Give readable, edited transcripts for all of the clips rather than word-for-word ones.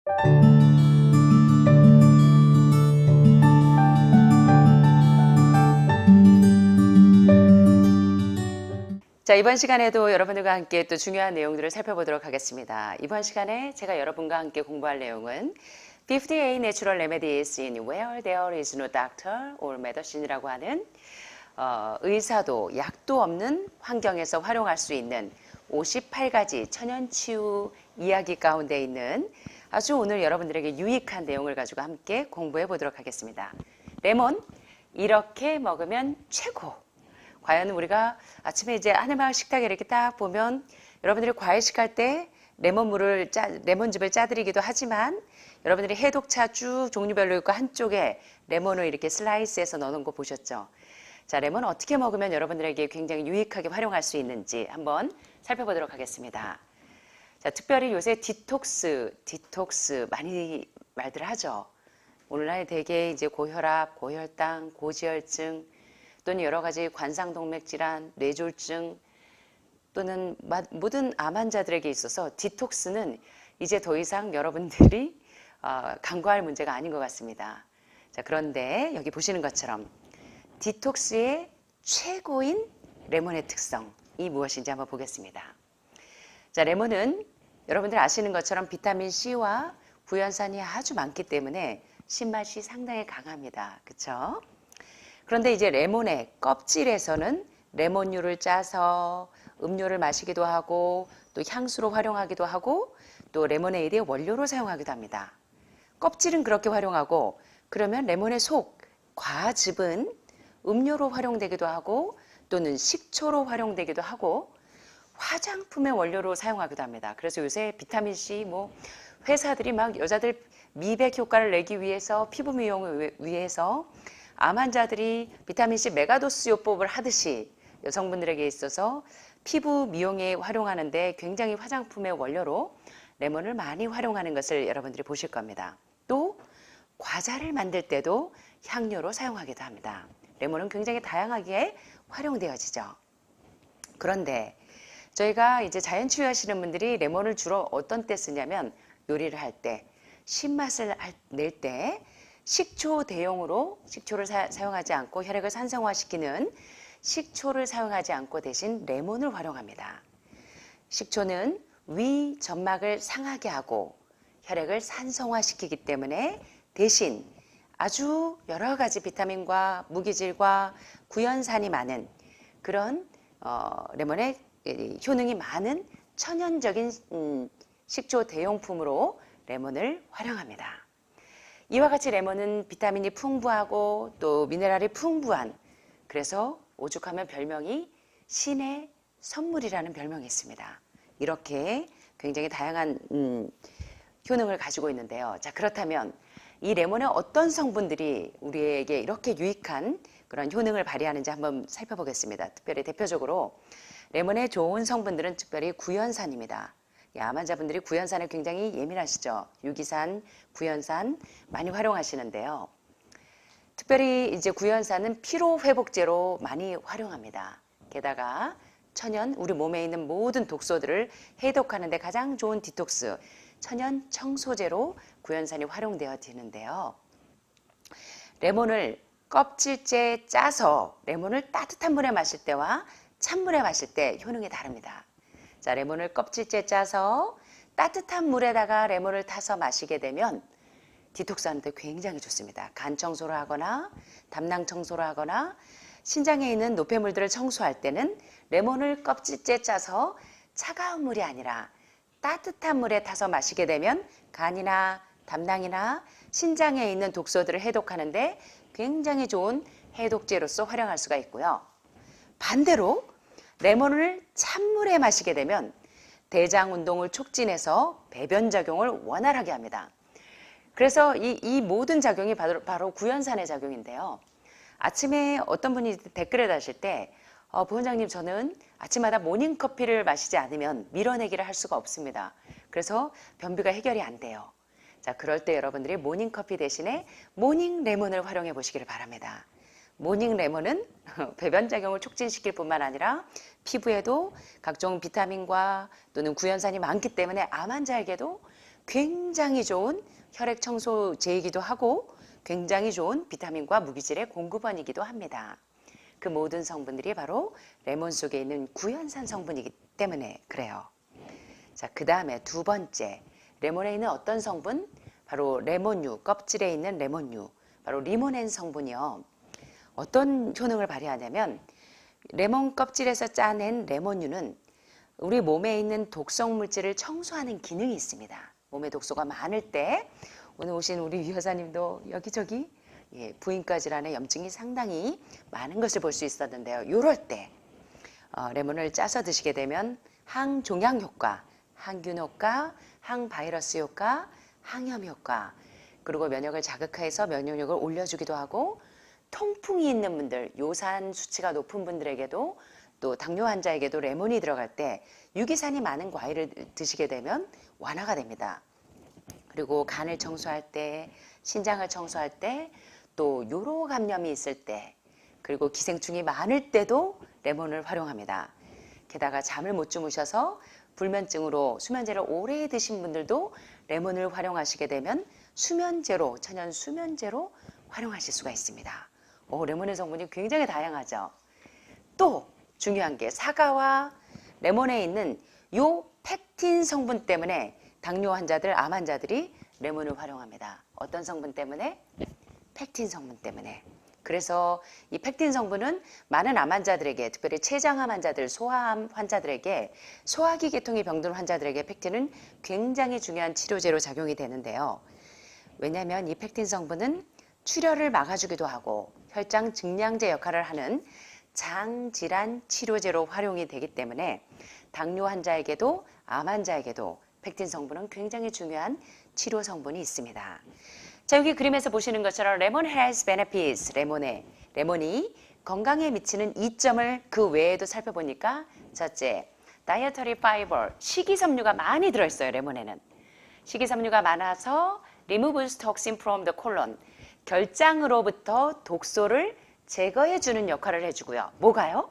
자, 이번 시간에도 여러분들과 함께 또 중요한 내용들을 살펴보도록 하겠습니다. 이번 시간에 제가 여러분과 함께 공부할 내용은 58 Natural Remedies in Where There is no Doctor or Medicine이라고 하는 의사도 약도 없는 환경에서 활용할 수 있는 58가지 천연치유 이야기 가운데 있는 아주 오늘 여러분들에게 유익한 내용을 가지고 함께 공부해 보도록 하겠습니다. 레몬, 이렇게 먹으면 최고! 과연 우리가 아침에 이제 하늘마을 식탁에 이렇게 딱 보면 여러분들이 과일식 할 때 레몬즙을 짜드리기도 하지만 여러분들이 해독차 쭉 종류별로 있고 한쪽에 레몬을 이렇게 슬라이스해서 넣는 거 보셨죠? 자, 레몬 어떻게 먹으면 여러분들에게 굉장히 유익하게 활용할 수 있는지 한번 살펴보도록 하겠습니다. 자, 특별히 요새 디톡스 많이 말들 하죠. 오늘날 대개 이제 고혈압, 고혈당, 고지혈증 또는 여러 가지 관상동맥 질환, 뇌졸중 또는 모든 암 환자들에게 있어서 디톡스는 이제 더 이상 여러분들이 간과할 문제가 아닌 것 같습니다. 자, 그런데 여기 보시는 것처럼 디톡스의 최고인 레몬의 특성이 무엇인지 한번 보겠습니다. 자, 레몬은 여러분들 아시는 것처럼 비타민 C와 구연산이 아주 많기 때문에 신맛이 상당히 강합니다. 그렇죠? 그런데 이제 레몬의 껍질에서는 레몬유를 짜서 음료를 마시기도 하고 또 향수로 활용하기도 하고 또 레모네이드의 원료로 사용하기도 합니다. 껍질은 그렇게 활용하고 그러면 레몬의 속, 과즙은 음료로 활용되기도 하고 또는 식초로 활용되기도 하고 화장품의 원료로 사용하기도 합니다. 그래서 요새 비타민C 회사들이 막 여자들 미백 효과를 내기 위해서 피부 미용을 위해서 암 환자들이 비타민C 메가도스 요법을 하듯이 여성분들에게 있어서 피부 미용에 활용하는데 굉장히 화장품의 원료로 레몬을 많이 활용하는 것을 여러분들이 보실 겁니다. 또 과자를 만들 때도 향료로 사용하기도 합니다. 레몬은 굉장히 다양하게 활용되어지죠. 그런데 저희가 이제 자연치유 하시는 분들이 레몬을 주로 어떤 때 쓰냐면 요리를 할 때, 신맛을 낼 때 식초 대용으로 식초를 사용하지 않고 혈액을 산성화시키는 식초를 사용하지 않고 대신 레몬을 활용합니다. 식초는 위 점막을 상하게 하고 혈액을 산성화시키기 때문에 대신 아주 여러 가지 비타민과 무기질과 구연산이 많은 그런 레몬의 효능이 많은 천연적인 식초 대용품으로 레몬을 활용합니다. 이와 같이 레몬은 비타민이 풍부하고 또 미네랄이 풍부한 그래서 오죽하면 별명이 신의 선물이라는 별명이 있습니다. 이렇게 굉장히 다양한 효능을 가지고 있는데요. 자, 그렇다면 이 레몬의 어떤 성분들이 우리에게 이렇게 유익한 그런 효능을 발휘하는지 한번 살펴보겠습니다. 특별히 대표적으로 레몬의 좋은 성분들은 특별히 구연산입니다. 암 환자분들이 구연산에 굉장히 예민하시죠. 유기산, 구연산 많이 활용하시는데요. 특별히 이제 구연산은 피로회복제로 많이 활용합니다. 게다가 천연, 우리 몸에 있는 모든 독소들을 해독하는 데 가장 좋은 디톡스, 천연 청소제로 구연산이 활용되어지는데요. 레몬을 껍질째 짜서 레몬을 따뜻한 물에 마실 때와 찬물에 마실 때 효능이 다릅니다. 자, 레몬을 껍질째 짜서 따뜻한 물에다가 레몬을 타서 마시게 되면 디톡스하는데 굉장히 좋습니다. 간 청소를 하거나 담낭 청소를 하거나 신장에 있는 노폐물들을 청소할 때는 레몬을 껍질째 짜서 차가운 물이 아니라 따뜻한 물에 타서 마시게 되면 간이나 담낭이나 신장에 있는 독소들을 해독하는데 굉장히 좋은 해독제로서 활용할 수가 있고요. 반대로 레몬을 찬물에 마시게 되면 대장 운동을 촉진해서 배변 작용을 원활하게 합니다. 그래서 이 모든 작용이 바로 구연산의 작용인데요. 아침에 어떤 분이 댓글에 다실 때 부원장님, 저는 아침마다 모닝커피를 마시지 않으면 밀어내기를 할 수가 없습니다. 그래서 변비가 해결이 안 돼요. 자, 그럴 때 여러분들이 모닝커피 대신에 모닝 레몬을 활용해 보시기를 바랍니다. 모닝 레몬은 배변 작용을 촉진시킬 뿐만 아니라 피부에도 각종 비타민과 또는 구연산이 많기 때문에 암 환자에게도 굉장히 좋은 혈액 청소제이기도 하고 굉장히 좋은 비타민과 무기질의 공급원이기도 합니다. 그 모든 성분들이 바로 레몬 속에 있는 구연산 성분이기 때문에 그래요. 자, 그 다음에 두 번째, 레몬에 있는 어떤 성분? 바로 레몬유, 껍질에 있는 레몬유, 바로 리모넨 성분이요. 어떤 효능을 발휘하냐면 레몬 껍질에서 짜낸 레몬유는 우리 몸에 있는 독성 물질을 청소하는 기능이 있습니다. 몸에 독소가 많을 때, 오늘 오신 우리 유 여사님도 여기저기 부인과 질환의 염증이 상당히 많은 것을 볼 수 있었는데요. 이럴 때 레몬을 짜서 드시게 되면 항종양 효과, 항균 효과, 항바이러스 효과, 항염 효과, 그리고 면역을 자극해서 면역력을 올려주기도 하고, 통풍이 있는 분들, 요산 수치가 높은 분들에게도, 또 당뇨 환자에게도 레몬이 들어갈 때 유기산이 많은 과일을 드시게 되면 완화가 됩니다. 그리고 간을 청소할 때, 신장을 청소할 때, 또 요로 감염이 있을 때, 그리고 기생충이 많을 때도 레몬을 활용합니다. 게다가 잠을 못 주무셔서 불면증으로 수면제를 오래 드신 분들도 레몬을 활용하시게 되면 수면제로, 천연 수면제로 활용하실 수가 있습니다. 레몬의 성분이 굉장히 다양하죠. 또 중요한 게 사과와 레몬에 있는 요 펙틴 성분 때문에 당뇨 환자들, 암 환자들이 레몬을 활용합니다. 어떤 성분 때문에? 펙틴 성분 때문에. 그래서 이 펙틴 성분은 많은 암 환자들에게, 특별히 췌장암 환자들, 소아암 환자들에게, 소화기 계통이 병든 환자들에게 펙틴은 굉장히 중요한 치료제로 작용이 되는데요. 왜냐하면 이 펙틴 성분은 출혈을 막아주기도 하고 혈장 증량제 역할을 하는 장질환 치료제로 활용이 되기 때문에 당뇨 환자에게도 암 환자에게도 펙틴 성분은 굉장히 중요한 치료 성분이 있습니다. 자, 여기 그림에서 보시는 것처럼 레몬 has benefits, 레몬이 건강에 미치는 이점을 그 외에도 살펴보니까, 첫째, dietary fiber, 식이섬유가 많이 들어있어요. 레몬에는 식이섬유가 많아서 removes toxin from the colon, 결장으로부터 독소를 제거해주는 역할을 해주고요. 뭐가요?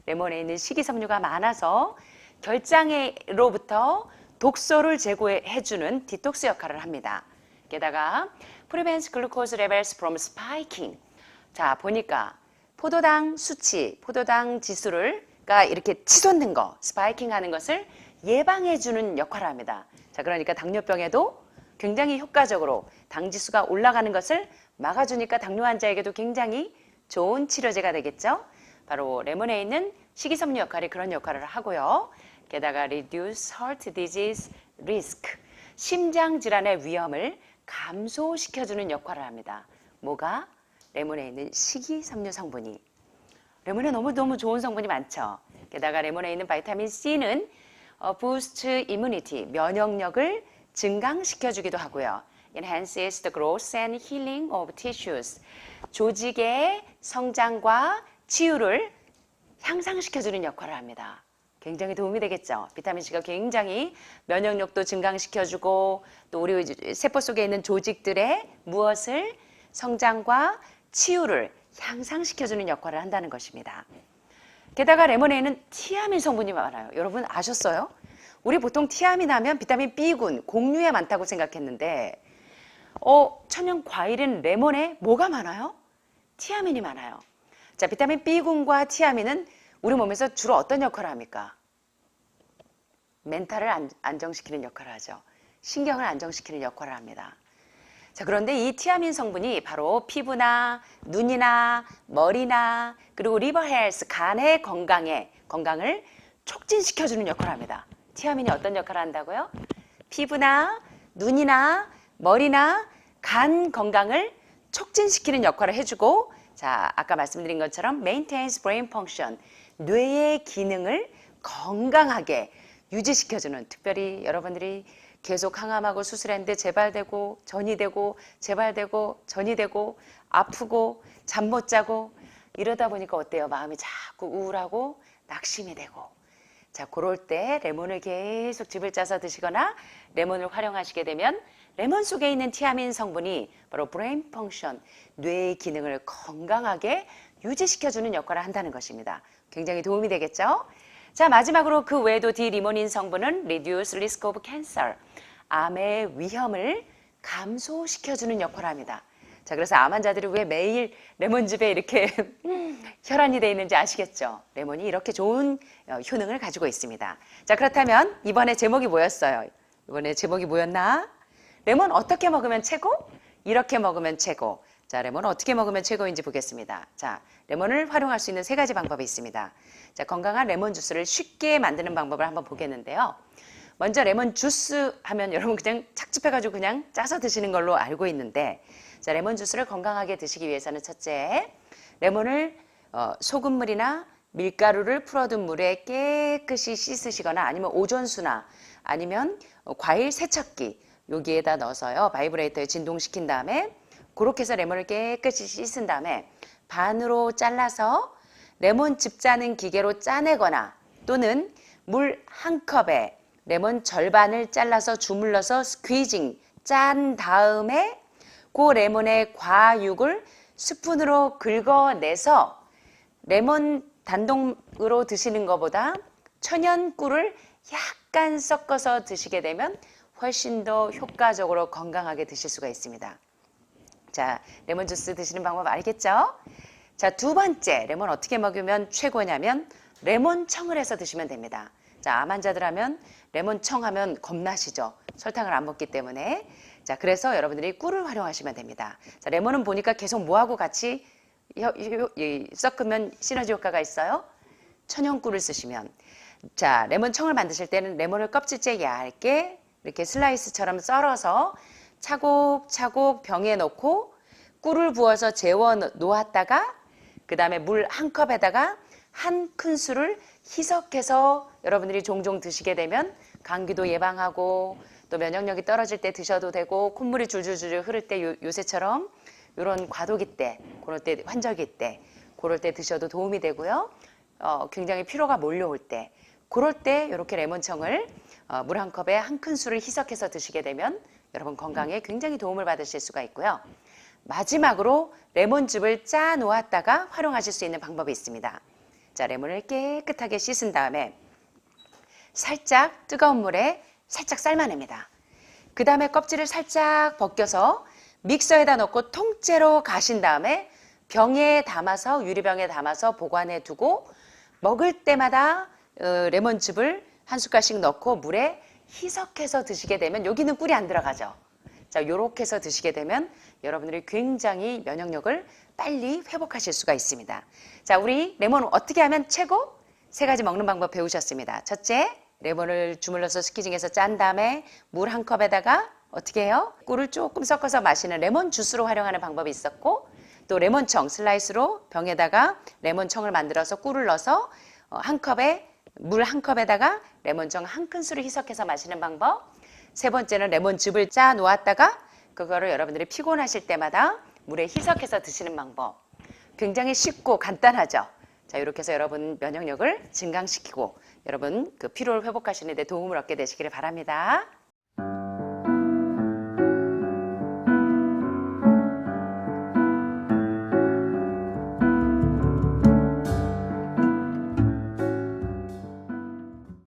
레몬에 있는 식이섬유가 많아서 결장으로부터 독소를 제거해주는 디톡스 역할을 합니다. 게다가 prevents glucose levels from spiking. 자, 보니까 포도당 수치, 포도당 지수가 이렇게 치솟는 거, 스파이킹 하는 것을 예방해주는 역할을 합니다. 자, 그러니까 당뇨병에도 굉장히 효과적으로 당 지수가 올라가는 것을 막아주니까 당뇨 환자에게도 굉장히 좋은 치료제가 되겠죠. 바로 레몬에 있는 식이섬유 역할이 그런 역할을 하고요. 게다가 reduce heart disease risk, 심장 질환의 위험을 감소시켜주는 역할을 합니다. 뭐가? 레몬에 있는 식이섬유 성분이. 레몬에 너무너무 좋은 성분이 많죠. 게다가 레몬에 있는 바이타민 C는 boost immunity, 면역력을 증강시켜주기도 하고요. enhances the growth and healing of tissues, 조직의 성장과 치유를 향상시켜주는 역할을 합니다. 굉장히 도움이 되겠죠. 비타민C가 굉장히 면역력도 증강시켜주고, 또 우리 세포 속에 있는 조직들의 무엇을 성장과 치유를 향상시켜주는 역할을 한다는 것입니다. 게다가 레몬에는 티아민 성분이 많아요. 여러분 아셨어요? 우리 보통 티아민 하면 비타민 B군, 곡류에 많다고 생각했는데 천연 과일인 레몬에 뭐가 많아요? 티아민이 많아요. 자, 비타민 B군과 티아민은 우리 몸에서 주로 어떤 역할을 합니까? 멘탈을 안정시키는 역할을 하죠. 신경을 안정시키는 역할을 합니다. 자, 그런데 이 티아민 성분이 바로 피부나 눈이나 머리나 그리고 리버 헬스, 간의 건강을 촉진시켜주는 역할을 합니다. 티아민이 어떤 역할을 한다고요? 피부나 눈이나 머리나 간 건강을 촉진시키는 역할을 해주고, 자, 아까 말씀드린 것처럼 maintains brain function, 뇌의 기능을 건강하게 유지시켜주는, 특별히 여러분들이 계속 항암하고 수술했는데 재발되고 전이 되고 재발되고 전이 되고 아프고 잠 못 자고 이러다 보니까 어때요? 마음이 자꾸 우울하고 낙심이 되고. 자, 그럴 때 레몬을 계속 즙을 짜서 드시거나 레몬을 활용하시게 되면 레몬 속에 있는 티아민 성분이 바로 브레인 펑션, 뇌의 기능을 건강하게 유지시켜주는 역할을 한다는 것입니다. 굉장히 도움이 되겠죠? 자, 마지막으로 그 외에도 디리모닌 성분은 reduce risk of cancer, 암의 위험을 감소시켜주는 역할을 합니다. 자, 그래서 암 환자들이 왜 매일 레몬즙에 이렇게 혈안이 되어 있는지 아시겠죠? 레몬이 이렇게 좋은 효능을 가지고 있습니다. 자, 그렇다면 이번에 제목이 뭐였어요? 이번에 제목이 뭐였나? 레몬 어떻게 먹으면 최고? 이렇게 먹으면 최고. 자, 레몬 어떻게 먹으면 최고인지 보겠습니다. 자, 레몬을 활용할 수 있는 3가지 방법이 있습니다. 자, 건강한 레몬 주스를 쉽게 만드는 방법을 한번 보겠는데요. 먼저 레몬 주스 하면 여러분 그냥 착즙해가지고 그냥 짜서 드시는 걸로 알고 있는데, 자, 레몬 주스를 건강하게 드시기 위해서는 첫째, 레몬을 소금물이나 밀가루를 풀어둔 물에 깨끗이 씻으시거나 아니면 오존수나 아니면 과일 세척기 여기에다 넣어서요, 바이브레이터에 진동시킨 다음에 그렇게 해서 레몬을 깨끗이 씻은 다음에 반으로 잘라서 레몬즙 짜는 기계로 짜내거나 또는 물 한 컵에 레몬 절반을 잘라서 주물러서 스퀴징 짠 다음에 그 레몬의 과육을 스푼으로 긁어내서 레몬 단독으로 드시는 것보다 천연꿀을 약간 섞어서 드시게 되면 훨씬 더 효과적으로 건강하게 드실 수가 있습니다. 자, 레몬 주스 드시는 방법 알겠죠? 자, 두 번째, 레몬 어떻게 먹으면 최고냐면 레몬청을 해서 드시면 됩니다. 자, 암 환자들 하면 레몬청 하면 겁나시죠? 설탕을 안 먹기 때문에. 자, 그래서 여러분들이 꿀을 활용하시면 됩니다. 자, 레몬은 보니까 계속 뭐하고 같이 섞으면 시너지 효과가 있어요? 천연꿀을 쓰시면. 자, 레몬청을 만드실 때는 레몬을 껍질째 얇게 이렇게 슬라이스처럼 썰어서 차곡차곡 병에 넣고 꿀을 부어서 재워 놓았다가 그 다음에 물 한 컵에다가 한 큰술을 희석해서 여러분들이 종종 드시게 되면 감기도 예방하고 또 면역력이 떨어질 때 드셔도 되고 콧물이 줄줄줄 흐를 때 요새처럼 이런 과도기 때, 그럴 때 환절기 때, 그럴 때 드셔도 도움이 되고요. 굉장히 피로가 몰려올 때, 그럴 때 이렇게 레몬청을 물 한 컵에 한 큰술을 희석해서 드시게 되면 여러분 건강에 굉장히 도움을 받으실 수가 있고요. 마지막으로 레몬즙을 짜 놓았다가 활용하실 수 있는 방법이 있습니다. 자, 레몬을 깨끗하게 씻은 다음에 살짝 뜨거운 물에 살짝 삶아냅니다. 그 다음에 껍질을 살짝 벗겨서 믹서에다 넣고 통째로 가신 다음에 병에 담아서 유리병에 담아서 보관해 두고 먹을 때마다 레몬즙을 한 숟갈씩 넣고 물에 희석해서 드시게 되면 여기는 꿀이 안 들어가죠. 자, 요렇게 해서 드시게 되면 여러분들이 굉장히 면역력을 빨리 회복하실 수가 있습니다. 자, 우리 레몬 어떻게 하면 최고? 3가지 먹는 방법 배우셨습니다. 첫째, 레몬을 주물러서 스키징해서 짠 다음에 물 한 컵에다가 어떻게 해요? 꿀을 조금 섞어서 마시는 레몬 주스로 활용하는 방법이 있었고, 또 레몬청 슬라이스로 병에다가 레몬청을 만들어서 꿀을 넣어서 물 한 컵에다가 레몬청 한 큰술을 희석해서 마시는 방법. 세 번째는 레몬즙을 짜 놓았다가 그거를 여러분들이 피곤하실 때마다 물에 희석해서 드시는 방법. 굉장히 쉽고 간단하죠. 자, 이렇게 해서 여러분 면역력을 증강시키고 여러분 그 피로를 회복하시는 데 도움을 얻게 되시기를 바랍니다.